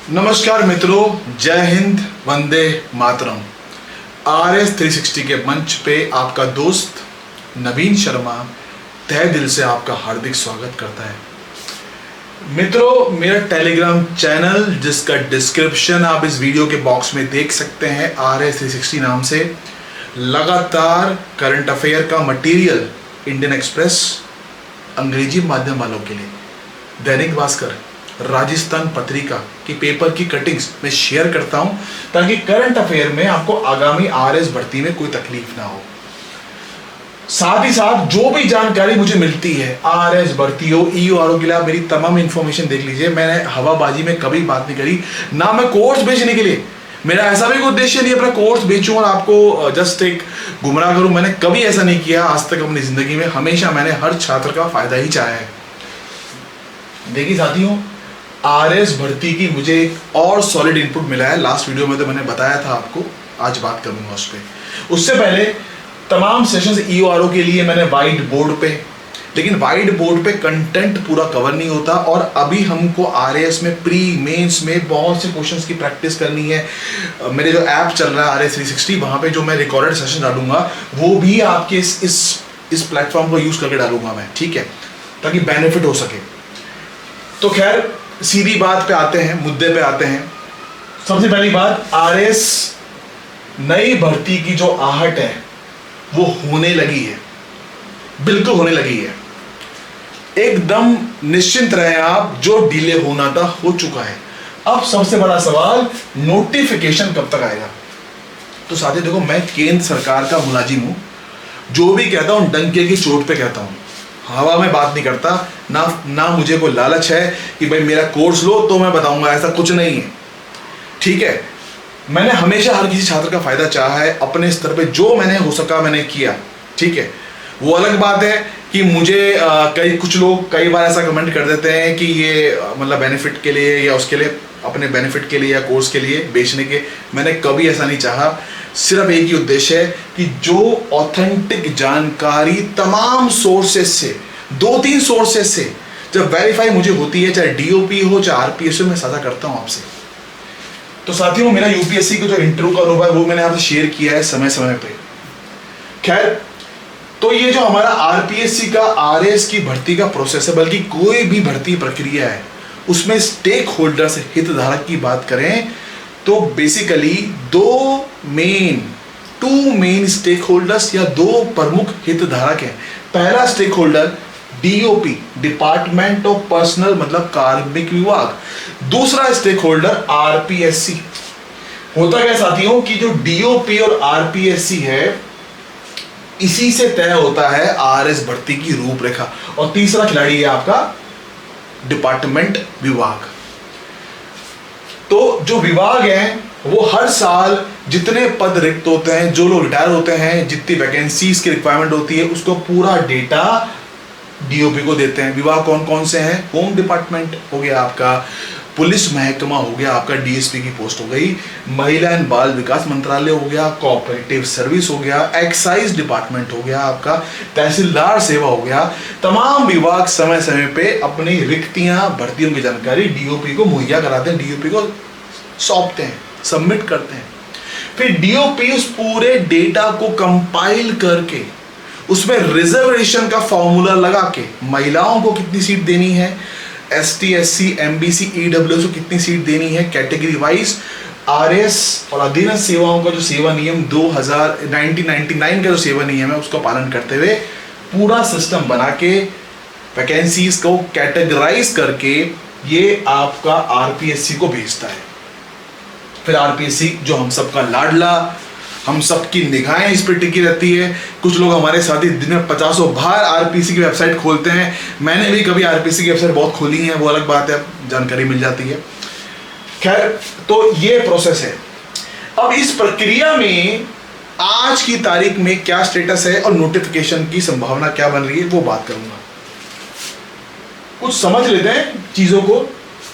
नमस्कार मित्रों, जय हिंद, वंदे मातरम। RS 360 के मंच पे आपका दोस्त नवीन शर्मा तहे दिल से आपका हार्दिक स्वागत करता है। मित्रों, मेरा टेलीग्राम चैनल जिसका डिस्क्रिप्शन आप इस वीडियो के बॉक्स में देख सकते हैं, RS 360 नाम से लगातार करंट अफेयर का मटेरियल इंडियन एक्सप्रेस, अंग्रेजी माध्यम वालों के लिए, दैनिक भास्कर, राजस्थान पत्रिका की पेपर की कटिंग्स मैं शेयर करता हूं ताकि करंट अफेयर में आपको आगामी RS भर्ती में कोई तकलीफ ना हो। साथ ही साथ जो भी जानकारी मुझे मिलती है RS भर्ती हो, EORO के लिए, आप मेरी तमाम इंफॉर्मेशन देख लीजिए। मैंने हवाबाजी में कभी बात नहीं करी, ना मैं कोर्स बेचने के लिए, मेरा ऐसा भी कोई उद्देश्य नहीं अपना कोर्स बेचूं और आपको जस्ट एक गुमराह करूं। मैंने कभी ऐसा नहीं किया आज तक अपनी जिंदगी में। हमेशा मैंने हर छात्र का फायदा ही चाहा है। देखिए साथियों, RS भर्ती की मुझे एक और सॉलिड इनपुट मिला है। लास्ट वीडियो में तो मैंने बताया था आपको, आज बात करूंगा उस पर। उससे पहले तमाम सेशंस EORO के लिए मैंने वाइट बोर्ड पे, लेकिन वाइट बोर्ड पे कंटेंट पूरा कवर नहीं होता और अभी हमको RS में प्री मेंस में बहुत से क्वेश्चंस की प्रैक्टिस करनी है। मेरे जो ऐप चल रहा है RS 360, वहां पे जो मैं रिकॉर्डेड सेशन डालूंगा वो भी आपके इस प्लेटफॉर्म को यूज करके डालूंगा मैं, ठीक है, ताकि बेनिफिट हो सके। तो खैर, सीधी बात पे आते हैं, मुद्दे पे आते हैं। सबसे पहली बात, RS नई भर्ती की जो आहट है वो होने लगी है, बिल्कुल होने लगी है। एकदम निश्चिंत रहे आप, जो डिले होना था हो चुका है। अब सबसे बड़ा सवाल, नोटिफिकेशन कब तक आएगा। तो साथियों देखो, मैं केंद्र सरकार का मुलाजिम हूं, जो भी कहता हूं डंके की चोट पे कहता हूं, हवा में बात नहीं करता। ना मुझे कोई लालच है कि भाई मेरा कोर्स लो तो मैं बताऊंगा, ऐसा कुछ नहीं है, ठीक है। मैंने हमेशा हर किसी छात्र का फायदा चाहा है, अपने स्तर पे जो मैंने हो सका मैंने किया, ठीक है। वो अलग बात है कि मुझे कुछ लोग कई बार ऐसा कमेंट कर देते हैं कि ये मतलब बेनिफिट के लिए या उसके लिए, अपने बेनिफिट के लिए या कोर्स के लिए बेचने के। मैंने कभी ऐसा नहीं चाहा। सिर्फ एक ही उद्देश्य है कि जो ऑथेंटिक जानकारी तमाम सोर्सेस से, 2-3 सोर्सेस से जब वेरीफाई मुझे होती है, चाहे DOP हो चाहे RPS हो, मैं साझा करता हूं आपसे। तो साथियों, मेरा UPSC का जो इंटरव्यू का अनुभव है वो मैंने आपसे शेयर किया है समय समय पे। खैर, तो ये जो हमारा RPSC का RS की भर्ती का प्रोसेस है, बल्कि कोई भी भर्ती प्रक्रिया है, उसमें स्टेक होल्डर से, हितधारक की बात करें तो basically two main stakeholders या 2 प्रमुख हितधारक हैं। पहला stakeholder DOP, department of personnel, मतलब कार्मिक विभाग। दूसरा स्टेक होल्डर RPSC। होता क्या साथियों कि जो DOP और RPSC है, इसी से तय होता है RS भर्ती की रूपरेखा। और तीसरा खिलाड़ी है आपका डिपार्टमेंट विभाग। तो जो विभाग है वो हर साल जितने पद रिक्त होते हैं, जो लोग रिटायर होते हैं, जितनी वैकेंसीज की रिक्वायरमेंट होती है, उसको पूरा डेटा DOP को देते हैं। विभाग कौन कौन से हैं? होम डिपार्टमेंट हो गया आपका, पुलिस महकमा हो गया आपका, DSP की पोस्ट हो गई, महिला एंड बाल विकास मंत्रालय हो गया, कोऑपरेटिव सर्विस हो गया, एक्साइज डिपार्टमेंट हो गया आपका, तहसीलदार सेवा हो गया। तमाम विभाग समय समय पे अपनी रिक्तियां, भर्तियों की जानकारी DOP को मुहैया कराते हैं, DOP को सौंपते हैं, सबमिट करते हैं। फिर DOP उस पूरे डेटा को कंपाइल करके उसमें रिजर्वेशन का फॉर्मूला लगा के, महिलाओं को कितनी सीट देनी है, ST SC MBC EWS को कितनी सीट देनी है, कैटेगरी वाइज, RS और अधीनस्थ सेवाओं का जो सेवा नियम 1999 का जो सेवा नियम है उसका पालन करते हुए पूरा सिस्टम बना के वैकेंसीज को कैटेगराइज करके ये आपका RPSC को भेजता है। फिर RPSC जो हम सबका लाडला, हम सबकी निगाहें इस पर टिकी रहती है। कुछ लोग हमारे साथी दिन में 50 बार RPSC की वेबसाइट खोलते हैं। मैंने भी कभी RPSC की वेबसाइट बहुत खोली है, वो अलग बात है, जानकारी मिल जाती है। खैर, तो ये प्रोसेस है। अब इस प्रक्रिया में आज की तारीख में क्या स्टेटस है और नोटिफिकेशन की संभावना क्या बन रही है, वो बात करूंगा। कुछ समझ लेते हैं चीजों को,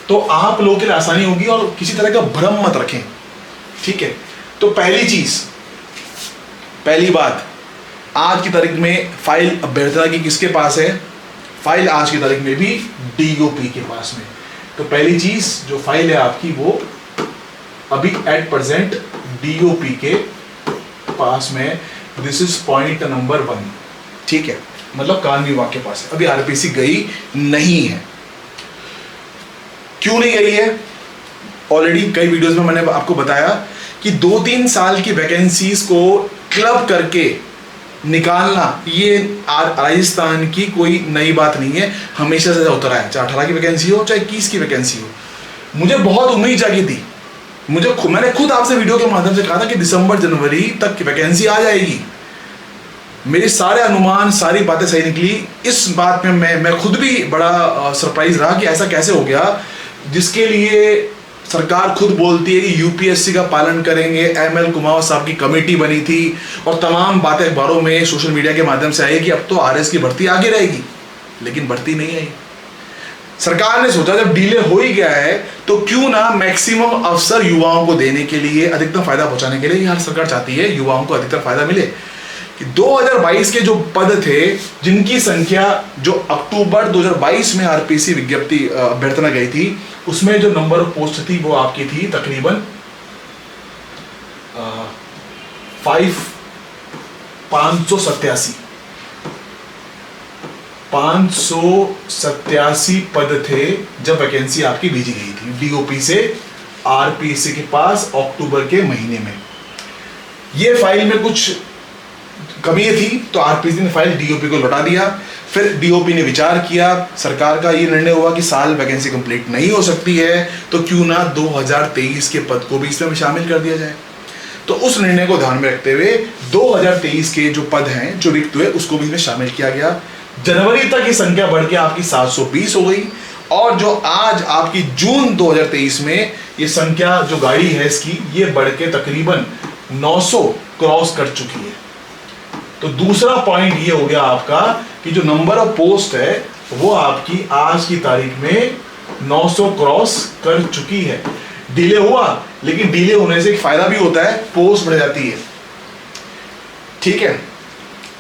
तो आप लोगों के लिए आसानी होगी और किसी तरह का भ्रम मत रखें, ठीक है। तो पहली बात, आज की तारीख में फाइल अभ्यर्थना की किसके पास है? फाइल आज की तारीख में भी DOP के पास में। तो पहली चीज जो फाइल है आपकी वो अभी एट प्रेजेंट डीओपी के पास में, दिस इज पॉइंट नंबर 1, ठीक है, मतलब कानून विभाग के पास है, अभी आरपीसी गई नहीं है। क्यों नहीं गई है? ऑलरेडी कई वीडियोस में मैंने आपको बताया कि 2-3 साल की वैकेंसीज को क्लब करके निकालना ये राजस्थान की कोई नई बात नहीं है, हमेशा से होता रहा है, चाहे 18 की वैकेंसी हो चाहे 21 की वैकेंसी हो। मुझे बहुत उम्मीद जागी थी, मैंने खुद आपसे वीडियो के माध्यम से कहा था कि दिसंबर जनवरी तक की वैकेंसी आ जाएगी। मेरे सारे अनुमान, सारी बातें सही निकली। इस बात में मैं खुद भी बड़ा सरप्राइज रहा कि ऐसा कैसे हो गया, जिसके लिए सरकार खुद बोलती है कि यूपीएससी का पालन करेंगे, एमएल कुमार साहब की कमेटी बनी थी और तमाम बातें अखबारों में, सोशल मीडिया के माध्यम से आई कि अब तो आरएस की भर्ती आगे रहेगी, लेकिन भर्ती नहीं आई। सरकार ने सोचा जब डिले हो ही गया है तो क्यों ना मैक्सिमम अवसर युवाओं को देने के लिए, अधिकतम फायदा पहुंचाने के लिए, हर सरकार चाहती है युवाओं को अधिकतर फायदा मिले, कि 2022 के जो पद थे जिनकी संख्या जो अक्टूबर 2022 में आरपीसी विज्ञप्ति अभ्यर्थना गई थी, उसमें जो नंबर ऑफ पोस्ट थी वो आपकी थी तकरीबन 587 पद थे जब वैकेंसी आपकी भेजी गई थी डीओपी से आरपीसी के पास अक्टूबर के महीने में। ये फाइल में कुछ कमी थी तो आरपीसी ने फाइल डीओपी को लौटा दिया। फिर डीओपी ने विचार किया, सरकार का ये निर्णय हुआ कि साल वैकेंसी कंप्लीट नहीं हो सकती है तो क्यों ना 2023 के पद को भी इसमें शामिल कर दिया जाए। तो उस निर्णय को ध्यान में रखते हुए 2023 के जो पद हैं जो रिक्त हुए उसको भी इसमें शामिल किया गया। जनवरी तक ये संख्या बढ़ के आपकी 720 हो गई और जो आज आपकी जून 2023 में ये संख्या जो गाड़ी है इसकी ये बढ़ के तकरीबन 900 क्रॉस कर चुकी है। तो दूसरा पॉइंट ये हो गया आपका कि जो नंबर ऑफ पोस्ट है वो आपकी आज की तारीख में 900 क्रॉस कर चुकी है। डिले हुआ, लेकिन डिले होने से एक फायदा भी होता है, पोस्ट बढ़ जाती है। ठीक है,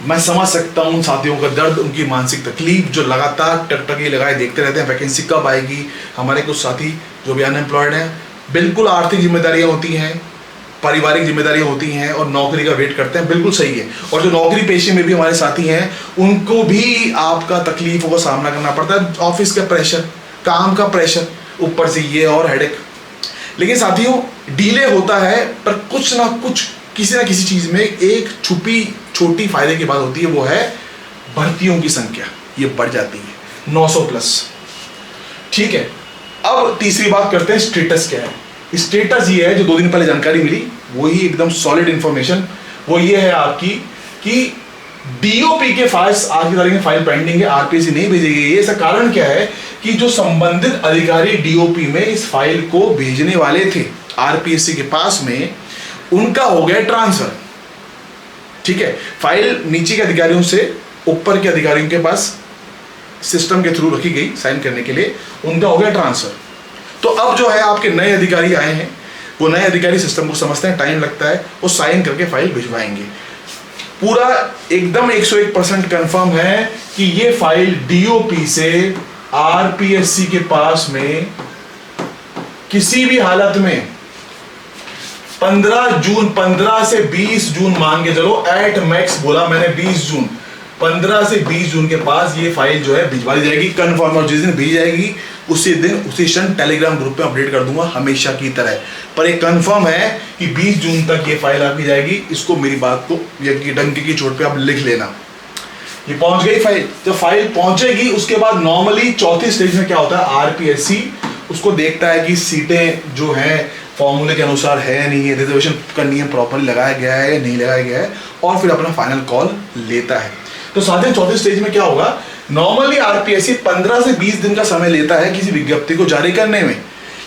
मैं समझ सकता हूं साथियों का दर्द, उनकी मानसिक तकलीफ, जो लगातार टकटकी लगाए देखते रहते हैं वैकेंसी कब आएगी। हमारे कुछ साथी जो भी अनएम्प्लॉयड हैं, बिल्कुल आर्थिक जिम्मेदारियां होती हैं, पारिवारिक जिम्मेदारियां होती हैं और नौकरी का वेट करते हैं, बिल्कुल सही है। और जो नौकरी पेशे में भी हमारे साथी हैं उनको भी आपका तकलीफों का सामना करना पड़ता है, ऑफिस का प्रेशर, काम का प्रेशर, ऊपर से ये और हेडेक। लेकिन साथियों डिले होता है पर कुछ ना कुछ, किसी ना किसी चीज में एक छुपी छोटी फायदे की बात होती है, वो है भर्तियों की संख्या, ये बढ़ जाती है 900 प्लस। ठीक है, अब तीसरी बात करते हैं स्टेटस क्या है। स्टेटस ये है जो 2 दिन पहले जानकारी मिली, वही एकदम सॉलिड इंफॉर्मेशन, वो ये है आपकी कि डीओपी के पास आज की तारीख में फाइल पेंडिंग है, आरपीसी नहीं भेजी गई है। इसका कारण क्या है कि जो संबंधित अधिकारी डीओपी में इस फाइल को भेजने वाले थे आरपीसी के पास में, उनका हो गया ट्रांसफर। ठीक है, फाइल नीचे के अधिकारियों से ऊपर के अधिकारियों के पास सिस्टम के थ्रू रखी गई साइन करने के लिए, उनका हो गया ट्रांसफर। तो अब जो है आपके नए अधिकारी आए हैं, वो नए अधिकारी सिस्टम को समझते हैं, टाइम लगता है, वो साइन करके फाइल भिजवाएंगे। पूरा एकदम 101% कंफर्म है कि ये फाइल डीओपी से आरपीएससी के पास में किसी भी हालत में 15 से 20 जून मान के चलो, एट मैक्स बोला मैंने 20 जून, 15 से 20 जून के पास ये फाइल जो है भिजवा दी जाएगी कंफर्म। और जिस दिन भेजी जाएगी उसी दिन उसी क्षण टेलीग्राम ग्रुप पे अपडेट कर दूंगा हमेशा की तरह। पर ये कंफर्म है कि 20 जून तक ये फाइल आपकी जाएगी। इसको, मेरी बात को डंके की चोट पे आप लिख लेना। ये पहुंच गई फाइल। जब फाइल पहुंचेगी उसके बाद नॉर्मली चौथी स्टेज में क्या होता है, आरपीएससी उसको देखता है कि सीटें जो हैं फॉर्मूले के अनुसार है नहीं है, रिजर्वेशन का नियम प्रॉपरली लगाया गया है या नहीं लगाया गया है, और फिर अपना फाइनल कॉल लेता है। तो साथियों चौथे स्टेज में क्या होगा, नॉर्मली आरपीएससी 15 से 20 दिन का समय लेता है किसी विज्ञप्ति को जारी करने में।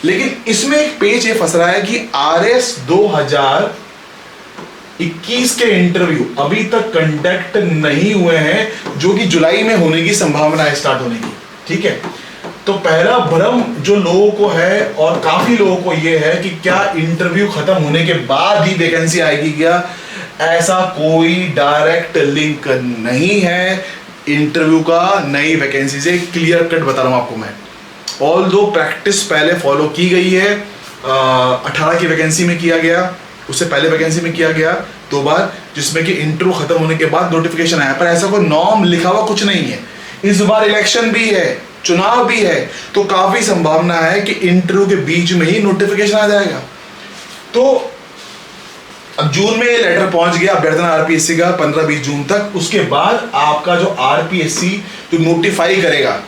लेकिन इसमें एक पेच ये फंस रहा है कि आरएस 2021 के इंटरव्यू अभी तक कंडक्ट नहीं हुए हैं, जो कि जुलाई में होने की संभावना है स्टार्ट होने की। ठीक है, तो पहला भ्रम जो लोगों को है और काफी लोगों को ये है कि क्या इंटरव्यू खत्म होने के बाद ही वैकेंसी आएगी क्या? ऐसा कोई डायरेक्ट लिंक नहीं है इंटरव्यू का नई वैकेंसी से, क्लियर कट बता रहा हूं आपको मैं। ऑल दो प्रैक्टिस पहले फॉलो की गई है, 18 की वैकेंसी में किया गया, उससे पहले वैकेंसी में किया गया 2 बार, जिसमें कि इंटरव्यू खत्म होने के बाद नोटिफिकेशन आया, पर ऐसा कोई नॉर्म लिखा हुआ कुछ नहीं है। इस बार इलेक्शन भी है, चुनाव भी है, तो काफी संभावना है कि इंटरव्यू के बीच में ही नोटिफिकेशन आ जाएगा। तो अब जून में ये लेटर पहुंच गया अभ्यर्थना आरपीएससी का 15-20 जून तक। उसके बाद आपका जो आरपीएससी जो नोटिफाई करेगा,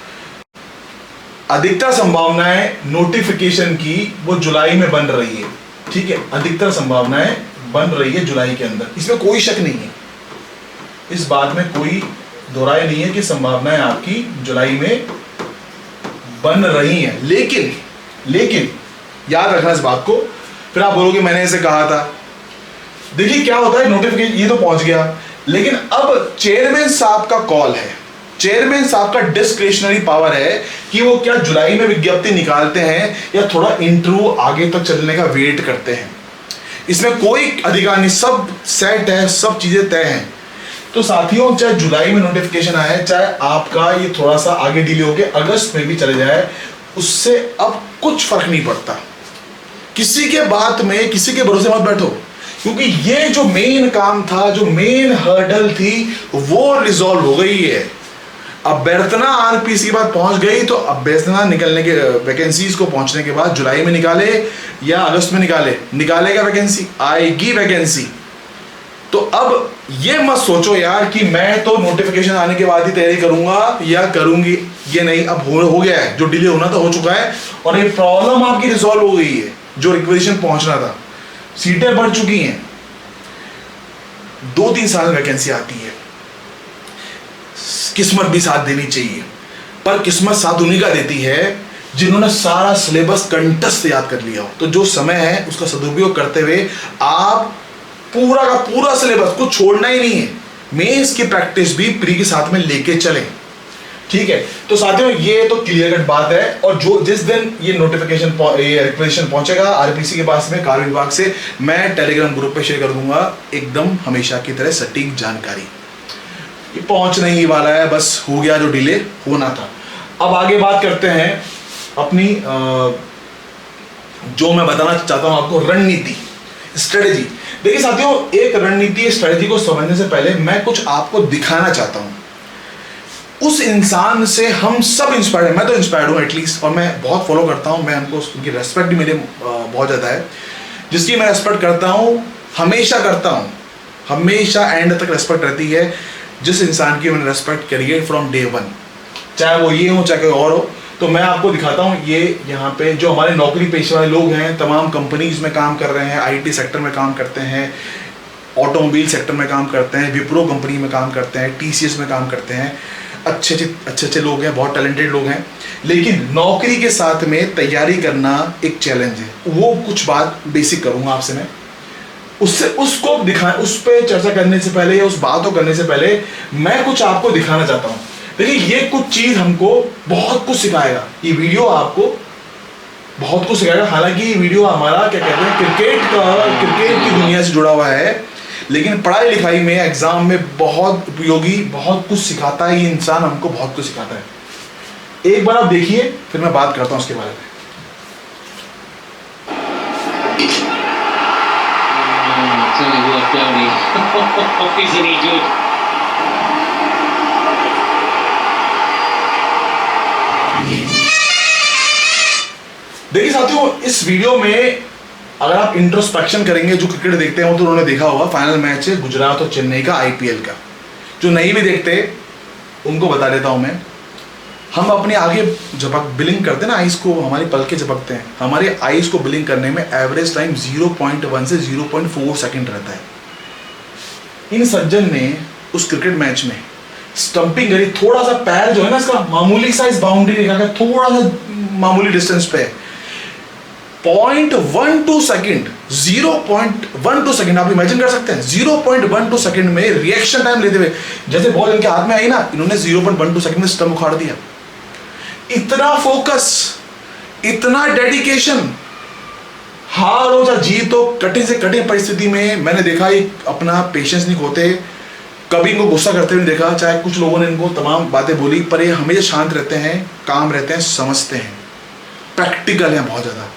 अधिकतर संभावनाएं नोटिफिकेशन की वो जुलाई में बन रही है, ठीक है, अधिकतर संभावनाएं बन रही है जुलाई के अंदर, इसमें कोई शक नहीं है, इस बात में कोई दोहराई नहीं है कि संभावनाएं आपकी जुलाई में बन रही हैं। लेकिन याद रखना इस बात को, फिर आप बोलोगे मैंने ऐसे कहा था। देखिए क्या होता है, नोटिफिकेशन ये तो पहुंच गया, लेकिन अब चेयरमैन साहब का कॉल है, चेयरमैन साहब का डिस्क्रिशनरी पावर है कि वो क्या जुलाई में विज्ञप्ति निकालते हैं या थोड़ा इंटरव्यू आगे तक चलने का वेट करते हैं। इसमें कोई अधिकार नहीं, सब सेट है, सब चीजें तय हैं। तो साथियों, चाहे जुलाई में नोटिफिकेशन आए, चाहे आपका ये थोड़ा सा आगे डिले होकर अगस्त में भी चले जाए, उससे अब कुछ फर्क नहीं पड़ता। किसी के बात में, किसी के भरोसे मत बैठो, क्योंकि ये जो मेन काम था, जो मेन हर्डल थी, वो रिजॉल्व हो गई है। अभ्यर्थना आरपीएससी के बाद पहुंच गई, तो अभ्यर्थना निकलने के वैकेंसीज को पहुंचने के बाद जुलाई में निकाले या अगस्त में निकालेगा वैकेंसी, आएगी वैकेंसी। तो अब ये मत सोचो यार कि मैं तो नोटिफिकेशन आने के बाद ही तैयारी करूंगा या करूंगी, ये नहीं, अब हो गया है, जो डिले होना था हो चुका है, और ये प्रॉब्लम आपकी रिजॉल्व हो गई है। जो रिक्वेजिशन पहुंचना था, सीटें बढ़ चुकी हैं, 2-3 साल में वैकेंसी आती है। किस्मत भी साथ देनी चाहिए, पर किस्मत साथ उन्हीं का देती है जिन्होंने सारा सिलेबस कंठस्थ याद कर लिया हो। तो जो समय है उसका सदुपयोग करते हुए आप पूरा का पूरा सिलेबस को छोड़ना ही नहीं है, मेंस की प्रैक्टिस भी प्री के साथ में लेके चलें, ठीक है। तो साथियों, ये तो क्लियर कट बात है। और जो जिस दिन ये नोटिफिकेशन रिक्वेजिशन पहुंचेगा आरपीएससी के पास में कार्य विभाग से, मैं टेलीग्राम ग्रुप पे शेयर कर दूंगा एकदम हमेशा की तरह सटीक जानकारी। ये पहुंचने ही वाला है, बस हो गया जो डिले होना था। अब आगे बात करते हैं अपनी जो मैं बताना चाहता हूं आपको, रणनीति, स्ट्रेटेजी। देखिए साथियों, एक रणनीति स्ट्रेटेजी को समझने से पहले मैं कुछ आपको दिखाना चाहता हूं। उस इंसान से हम सब इंस्पायर्ड हैं, मैं तो इंस्पायर्ड हूं एटलीस्ट, और मैं बहुत फॉलो करता हूं, मैं उनको, उनकी रेस्पेक्ट भी मेरे बहुत ज़्यादा है। जिसकी मैं रेस्पेक्ट करता हूं, हमेशा करता हूं, हमेशा एंड तक रेस्पेक्ट रहती है। जिस इंसान की मैंने रेस्पेक्ट करी है फ्रॉम डे 1, चाहे वो ये हो चाहे कोई और हो। तो मैं आपको दिखाता हूँ, ये यहाँ पे जो हमारे नौकरी पेशे वाले लोग हैं, तमाम कंपनीज में काम कर रहे हैं, आईटी सेक्टर में काम करते हैं, ऑटोमोबाइल सेक्टर में काम करते हैं, विप्रो कंपनी में काम करते हैं, टीसीएस में काम करते हैं, अच्छे लोग हैं, बहुत टैलेंटेड लोग हैं। लेकिन नौकरी के साथ में तैयारी करना एक चैलेंज है। वो कुछ बात बेसिक करूँगा आपसे मैं, उससे उसको उस पर चर्चा करने से पहले या उस बात को करने से पहले मैं कुछ आपको दिखाना चाहता हूँ। देखिए, ये कुछ चीज़ हमको बहुत कुछ सिखाएगा, ये वीडियो आपको बहुत कुछ सिखाएगा। हालांकि ये वीडियो हमारा क्या कहते हैं, क्रिकेट की दुनिया से जुड़ा हुआ है, लेकिन पढ़ाई लिखाई में, एग्जाम में बहुत उपयोगी, बहुत कुछ सिखाता है। ये इंसान हमको बहुत कुछ सिखाता है। एक बार आप देखिए, फिर मैं बात करता हूँ उसके बारे में। देखिए साथियों, इस वीडियो में अगर आप इंट्रोस्पेक्शन करेंगे, जो क्रिकेट देखते हैं वो तो उन्होंने देखा होगा, फाइनल मैच है गुजरात और चेन्नई का आईपीएल का। जो नहीं भी देखते उनको बता देता हूं मैं। हम अपने आगे झपक बिलिंग करते हैं ना, आइस को, हमारी पलकें झपकते हैं, हमारे आइस को बिलिंग करने में एवरेज टाइम 0.1 से 0.4 सेकंड रहता है। इन सज्जन ने उस क्रिकेट मैच में स्टंपिंग करी, थोड़ा सा पैर जो है ना इसका मामूली साइज बाउंड्री रेखा का थोड़ा सा मामूली डिस्टेंस पे, 0.12 सेकंड, 0.12 सेकंड, आप इमेजिन कर सकते हैं 0.12 सेकंड में रिएक्शन टाइम लेते हुए, जैसे बॉल इनके हाथ में आई ना, इन्होंने 0.12 सेकंड में स्टंप उखाड़ दिया। इतना फोकस, इतना डेडिकेशन, हार हो या जीत हो, कठिन से कठिन परिस्थिति में मैंने देखा ये अपना पेशेंस नहीं खोते, कभी इनको गुस्सा करते हुए देखा, चाहे कुछ लोगों ने इनको तमाम बातें बोली, पर ये हमेशा शांत रहते हैं, काम रहते हैं, समझते हैं। प्रैक्टिकल है बहुत ज़्यादा।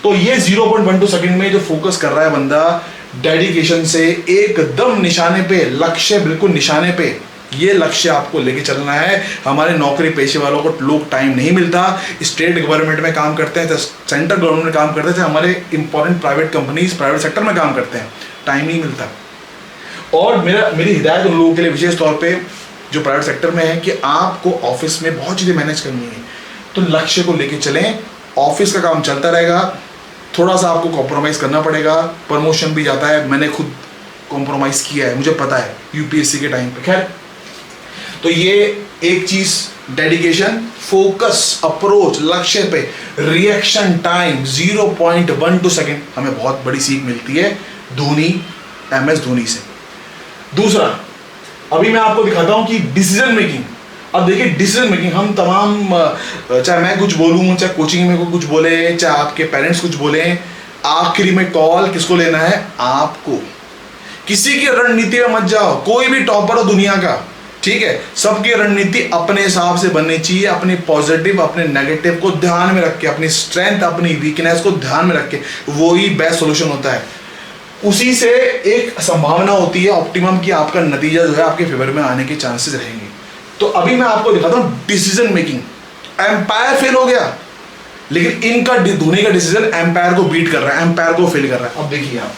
तो ये 0.12 सेकंड में जो फोकस कर रहा है बंदा डेडिकेशन से, एकदम निशाने पे, लक्ष्य बिल्कुल निशाने पे, ये लक्ष्य आपको लेके चलना है। हमारे नौकरी पेशे वालों को लोग टाइम नहीं मिलता, स्टेट गवर्नमेंट में काम करते हैं, सेंट्रल गवर्नमेंट में काम करते हैं, हमारे important private companies private sector में काम करते हैं, टाइम नहीं मिलता। और मेरी हिदायत उन लोगों के लिए विशेष तौर पे जो प्राइवेट सेक्टर में है कि आपको ऑफिस में बहुत चीज़ें मैनेज करनी है, तो लक्ष्य को लेके चलें। ऑफिस का काम चलता रहेगा, थोड़ा सा आपको कॉम्प्रोमाइज़ करना पड़ेगा, प्रमोशन भी जाता है, मैंने खुद कॉम्प्रोमाइज़ किया है, मुझे पता है यूपीएससी के टाइम पे। खैर, तो ये एक चीज़, डेडिकेशन, फोकस, अप्रोच, लक्ष्य पे, रिएक्शन टाइम 0.12 सेकेंड, हमें बहुत बड़ी सीख मिलती है धोनी, MS धोनी से। दूसरा, अभी मैं आपको दिखाता हूं कि डिसीजन मेकिंग। अब देखिए डिसीजन मेकिंग, हम तमाम, चाहे मैं कुछ बोलूं, चाहे कोचिंग में कुछ बोले, चाहे आपके पेरेंट्स कुछ बोले, आखिरी में कॉल किसको लेना है? आपको। किसी की रणनीति में मत जाओ, कोई भी टॉपर हो दुनिया का, ठीक है, सबकी रणनीति अपने हिसाब से बननी चाहिए, अपनी पॉजिटिव अपने नेगेटिव को ध्यान में रख के, अपनी स्ट्रेंथ अपनी वीकनेस को ध्यान में रख के, वो ही बेस्ट सोल्यूशन होता है। उसी से एक संभावना होती है ऑप्टिमम की आपका नतीजा जो है आपके फेवर में आने के चांसेस रहेंगे। तो अभी मैं आपको दिखाता हूं डिसीजन मेकिंग। एम्पायर फेल हो गया, लेकिन इनका धोनी का डिसीजन एम्पायर को बीट कर रहा है, एम्पायर को फेल कर रहा है। अब देखिए आप,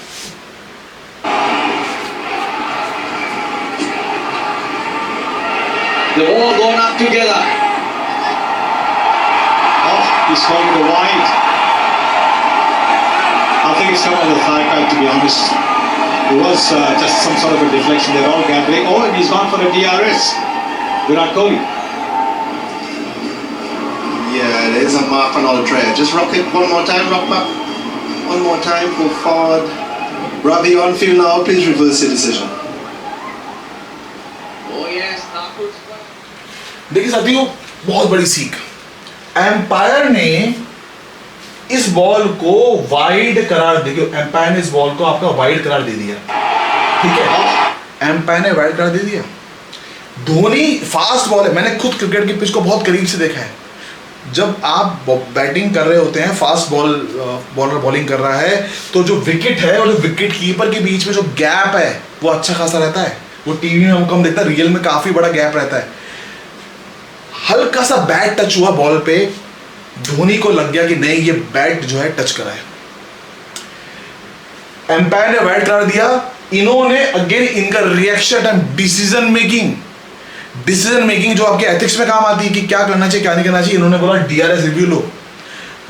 they've all gone up together. Oh, he's gone to the wide. I think it's come on the thigh pad, to be honest. It was just some sort of a deflection. They're all gambling. Oh, and he's gone for a DRS. Virat Kohli. Yeah, there's a mark on all trail. Just rock it one more time, rock back. One more time, go forward. Ravi on field now, please reverse your decision. Oh yes, Thakur. देखिए साथियों, बहुत बड़ी सीख, empire ने इस ball को wide करार, देखिए एम्पायर ने इस बॉल को आपका वाइड करार दे दिया, ठीक है, एम्पायर ने वाइड करार दे दिया। धोनी फास्ट बॉल है, मैंने खुद क्रिकेट की पिच को बहुत करीब से देखा है। जब आप बैटिंग कर रहे होते हैं, फास्ट बॉलर बॉलिंग कर रहा है, तो जो विकेट है और जो विकेट कीपर के बीच में जो गैप है वो अच्छा खासा रहता है। वो टीवी में हम कम देखता है, रियल में काफी बड़ा गैप रहता है। हल्का सा बैट टच हुआ बॉल पे, धोनी को लग गया कि नहीं ये बैट जो है टच करा है, एम्पायर ने वाइड करार दिया। इन्होंने अगेन इनका रिएक्शन टाइम, डिसीजन मेकिंग जो आपके एथिक्स में काम आती है कि क्या करना चाहिए क्या नहीं करना चाहिए, इन्होंने बोला DRS रिव्यू लो।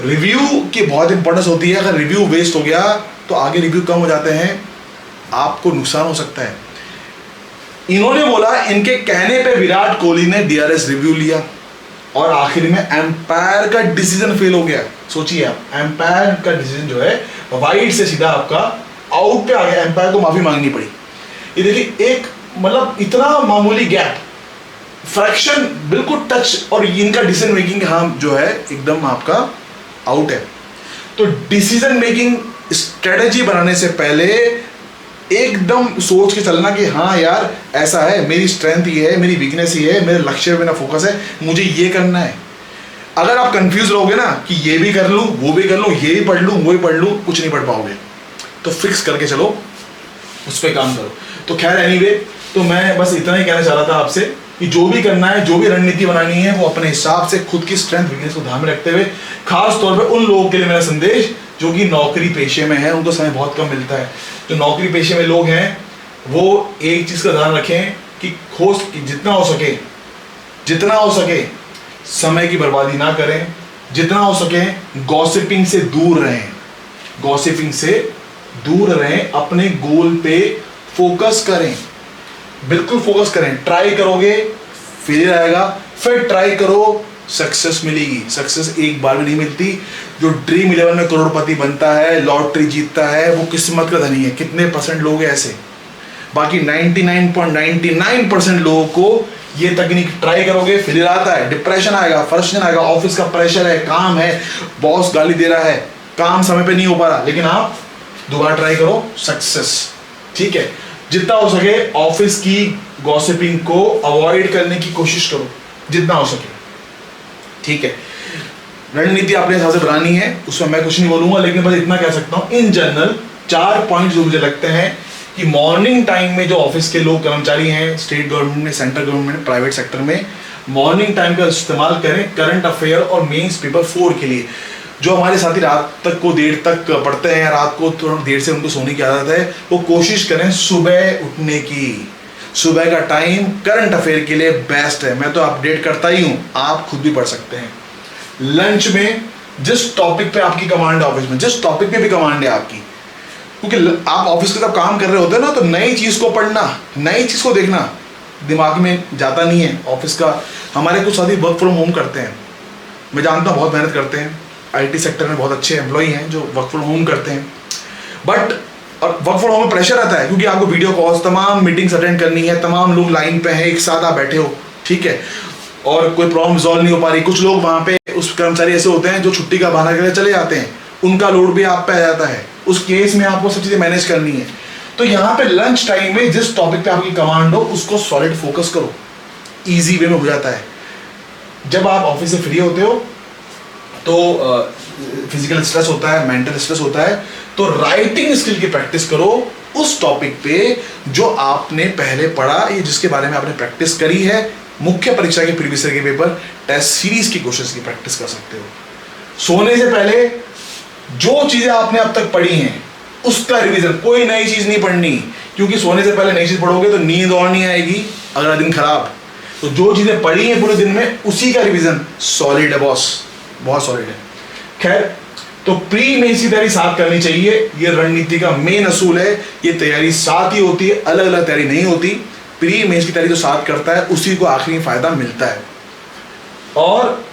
रिव्यू की बहुत इंपॉर्टेंस होती है, अगर रिव्यू वेस्ट हो गया तो आगे रिव्यू कम हो जाते हैं, आपको नुकसान हो सकता है। इन्होंने बोला, इनके कहने पे विराट कोहली ने DRS रिव्यू लिया और आखिर में एम्पायर का डिसीजन फेल हो गया। सोचिए आप, एम्पायर का डिसीजन जो है वाइड से सीधा आपका आउट पे आ गया, एम्पायर को माफी मांगनी पड़ी। ये देखिए, एक मतलब इतना मामूली गैप, फ्रैक्शन, बिल्कुल टच, और इनका डिसीजन मेकिंग हम जो है एकदम आपका आउट है। तो डिसीजन मेकिंग स्ट्रेटेजी बनाने से पहले एकदम सोच के चलना कि हाँ यार ऐसा है, मेरी स्ट्रेंथ ये है, मेरी वीकनेस ये है, मेरे लक्ष्य पे मेरा फोकस है, मुझे ये करना है। अगर आप कंफ्यूज रहोगे ना कि ये भी कर लूँ वो भी कर लूँ, ये भी पढ़ लूँ वो भी पढ़ लूँ, कुछ नहीं पढ़ पाओगे। तो फिक्स करके चलो, उस पर काम करो। तो खैर एनीवे, तो मैं बस इतना ही कहना चाह रहा था आपसे कि जो भी करना है, जो भी रणनीति बनानी है, वो अपने हिसाब से खुद की स्ट्रेंथ वीकनेस को ध्यान में रखते हुए, खास तौर पे उन लोगों के लिए मेरा संदेश जो कि नौकरी पेशे में है, उनको समय बहुत कम मिलता है। जो नौकरी पेशे में लोग हैं वो एक चीज़ का ध्यान रखें कि जितना हो सके समय की बर्बादी ना करें, जितना हो सके गॉसिपिंग से दूर रहें, अपने गोल पे फोकस करें, बिल्कुल फोकस करें। ट्राई करोगे फेलियर आएगा, फिर ट्राई करो, सक्सेस मिलेगी। सक्सेस एक बार में नहीं मिलती। जो ड्रीम 11 में करोड़पति बनता है, लॉटरी जीतता है, वो किस्मत का धनी है। कितने परसेंट लोग हैं ऐसे? बाकी 99.99% लोगों को ये तकनीक ट्राई करोगे, फेलियर आता है, डिप्रेशन आएगा, फ्रस्ट्रेशन आएगा, ऑफिस का प्रेशर है, काम है, बॉस गाली दे रहा है, काम समय पे नहीं हो पा रहा, लेकिन आप दोबारा ट्राई करो, सक्सेस। ठीक है, जितना हो सके ऑफिस की गॉसिपिंग को अवॉइड करने की कोशिश करो, जितना हो सके। ठीक है, रणनीति अपने हिसाब से बनानी है, उसमें मैं कुछ नहीं बोलूंगा, लेकिन बस इतना कह सकता हूँ इन जनरल 4 पॉइंट जो मुझे लगते हैं कि मॉर्निंग टाइम में जो ऑफिस के लोग कर्मचारी हैं, स्टेट गवर्नमेंट में, सेंट्रल गवर्नमेंट में, प्राइवेट सेक्टर में, मॉर्निंग टाइम का इस्तेमाल करें करंट अफेयर और मेंस पेपर 4 के लिए। जो हमारे साथी रात तक को देर तक पढ़ते हैं, रात को थोड़ा देर से उनको सोने की आदत है, वो कोशिश करें सुबह उठने की। सुबह का टाइम करंट अफेयर के लिए बेस्ट है, मैं तो अपडेट करता ही हूँ, आप खुद भी पढ़ सकते हैं। लंच में जिस टॉपिक पे आपकी कमांड है, ऑफिस में जिस टॉपिक पे भी कमांड है आपकी, क्योंकि आप ऑफिस के जब काम कर रहे होते हैं ना, तो नई चीज़ को पढ़ना, नई चीज़ को देखना दिमाग में जाता नहीं है। ऑफिस का हमारे कुछ साथी वर्क फ्रॉम होम करते हैं, मैं जानता हूँ बहुत मेहनत करते हैं, आईटी सेक्टर में बहुत अच्छे एम्प्लॉई हैं जो वर्क फ्रॉम होम करते हैं, बट और वर्क फ्रॉम होम में प्रेशर आता है क्योंकि आपको वीडियो कॉल्स, तमाम मीटिंग्स अटेंड करनी है, तमाम लोग लाइन पे हैं, एक साथ आप बैठे हो, ठीक है, और कोई प्रॉब्लम रिजॉल्व नहीं हो पा रही। कुछ लोग वहाँ पे उस कर्मचारी ऐसे होते हैं जो छुट्टी का बहाना करके चले जाते हैं, उनका लोड भी आप पे आ जाता है, उस केस में आपको सब चीज़ें मैनेज करनी है। तो यहाँ पे लंच टाइम में जिस टॉपिक पे आपकी कमांड हो उसको सॉलिड फोकस करो, ईजी वे में हो जाता है। जब आप ऑफिस से फ्री होते हो तो फिजिकल स्ट्रेस होता है, मेंटल स्ट्रेस होता है, तो राइटिंग स्किल की प्रैक्टिस करो उस टॉपिक पे जो आपने पहले पढ़ा, ये जिसके बारे में आपने प्रैक्टिस करी है। मुख्य परीक्षा के प्रीवियस ईयर के पेपर, टेस्ट सीरीज की क्वेश्चंस की प्रैक्टिस कर सकते हो। सोने से पहले जो चीजें आपने अब तक पढ़ी हैं उसका रिवीजन, कोई नई चीज नहीं पढ़नी, क्योंकि सोने से पहले नई चीज पढ़ोगे तो नींद और नहीं आएगी, अगला दिन खराब। तो जो चीजें पढ़ी हैं पूरे दिन में उसी का रिवीजन सॉलिड है बॉस, बहुत सॉलिड है। खैर, तो प्री मेंस की तैयारी साथ करनी चाहिए, ये रणनीति का मेन असूल है। ये तैयारी साथ ही होती है, अलग अलग तैयारी नहीं होती। प्री मेंस की तैयारी जो साथ करता है उसी को आखिरी में फायदा मिलता है। और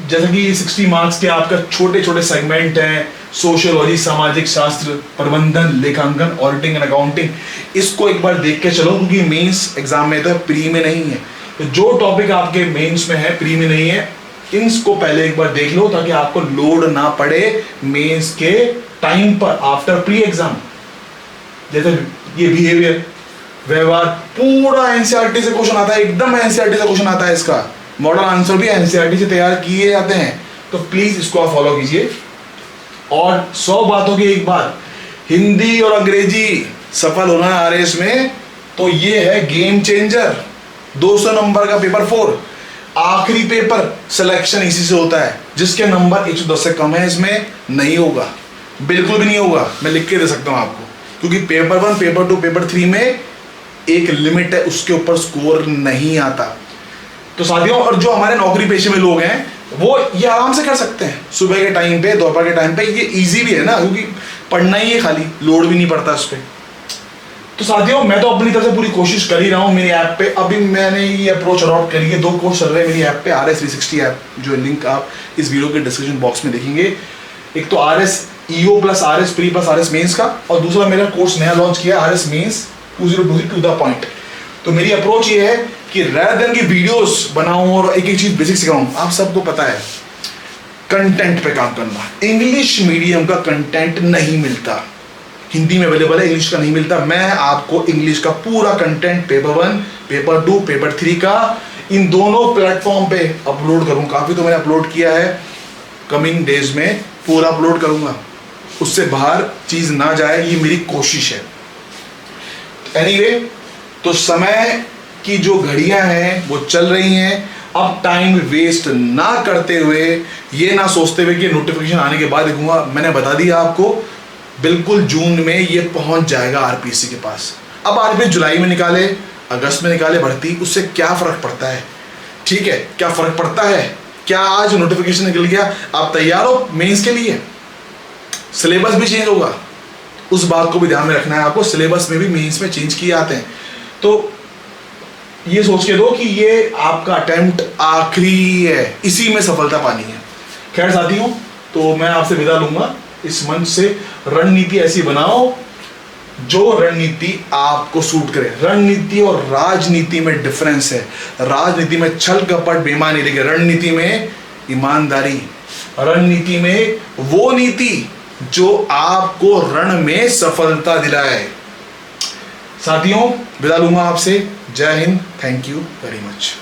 जैसे कि 60 मार्क्स के आपका छोटे छोटे सेगमेंट हैं, सोशियोलॉजी, सामाजिक शास्त्र, प्रबंधन, लेखांकन, ऑडिटिंग एंड अकाउंटिंग, इसको एक बार देख के चलो, क्योंकि मेंस एग्जाम में तो प्री में नहीं है। तो जो टॉपिक आपके मेंस में है, प्री में नहीं है, इनको पहले एक बार देख लो ताकि आपको लोड ना पड़े मेंस के टाइम पर, आफ्टर प्री एग्जाम। जैसे ये बिहेवियर, व्यवहार, पूरा एनसीईआरटी से क्वेश्चन आता है, एकदम एनसीईआरटी से क्वेश्चन आता है, इसका मॉडल आंसर भी एनसीईआरटी से तैयार किए जाते हैं। तो प्लीज इसको आप फॉलो कीजिए। और 100 बातों की एक बात, हिंदी और अंग्रेजी सफल होना है आरएस में तो ये है गेम चेंजर। 200 नंबर का पेपर 4, आखिरी पेपर सिलेक्शन इसी से होता है। जिसके नंबर 110 से कम है इसमें नहीं होगा, बिल्कुल भी नहीं होगा, मैं लिख के दे सकता हूं आपको, क्योंकि पेपर 1, पेपर 2, पेपर 3 में एक लिमिट है, उसके ऊपर स्कोर नहीं आता। तो साथियों, और जो हमारे नौकरी पेशे में लोग हैं वो ये आराम से कर सकते हैं, सुबह के टाइम पे, दोपहर के टाइम पे, ये इजी भी है ना, क्योंकि पढ़ना ही है, खाली लोड भी नहीं पड़ता उस पर। तो साथियों, मैं तो अपनी तरफ से पूरी कोशिश कर ही रहा हूँ मेरी ऐप पे। अभी मैंने ये अप्रोच अडॉप्ट करी है, 2 कोर्स चल रहे हैं मेरी ऐप पे, RS360 ऐप, जो लिंक आप इस वीडियो के डिस्क्रिप्शन बॉक्स में देखेंगे। एक तो RS EO plus RS pre plus RS mains का, और दूसरा मेरा कोर्स नया लॉन्च किया RS mains 2023 to the point. तो मेरी अप्रोच ये है कि रेदर देन की वीडियोस बनाऊं और एक एक चीज बेसिक सिखाऊं, आप सबको पता है कंटेंट पे काम करना। इंग्लिश मीडियम का कंटेंट नहीं मिलता, हिंदी में अवेलेबल है, इंग्लिश का नहीं मिलता। मैं आपको इंग्लिश का पूरा कंटेंट पेपर 1, पेपर 2, पेपर 3 का इन दोनों प्लेटफॉर्म पे अपलोड करूँ। काफ़ी तो मैंने अपलोड किया है, कमिंग डेज में पूरा अपलोड करूँगा, उससे बाहर चीज़ ना जाए, ये मेरी कोशिश है। एनीवे, तो समय की जो घड़ियां हैं वो चल रही हैं। अब टाइम वेस्ट ना करते हुए, ये ना सोचते हुए कि नोटिफिकेशन आने के बाद देखूंगा, मैंने बता दिया आपको, बिल्कुल जून में ये पहुंच जाएगा आरपीसी के पास। अब आरपीसी जुलाई में निकाले, अगस्त में निकाले भर्ती, उससे क्या फर्क पड़ता है? ठीक है, क्या फर्क पड़ता है? क्या आज नोटिफिकेशन निकल गया, आप तैयार हो मेंस के लिए? सिलेबस भी चेंज होगा, उस बात को भी ध्यान में रखना है आपको। सिलेबस में भी मेंस में चेंज किए आते हैं, तो ये सोच के दो कि ये आपका अटेम्प्ट आखिरी है, इसी में सफलता पानी है। खैर साथियों, तो मैं आपसे विदा लूंगा इस मंच से। रणनीति ऐसी बनाओ जो रणनीति आपको सूट करे। रणनीति और राजनीति में डिफरेंस है। राजनीति में छल कपट बेईमानी, लेकिन रणनीति में ईमानदारी। रणनीति में वो नीति जो आपको रण में सफलता दिलाए। साथियों, विदा लूंगा आपसे। जय Hind, thank you very much.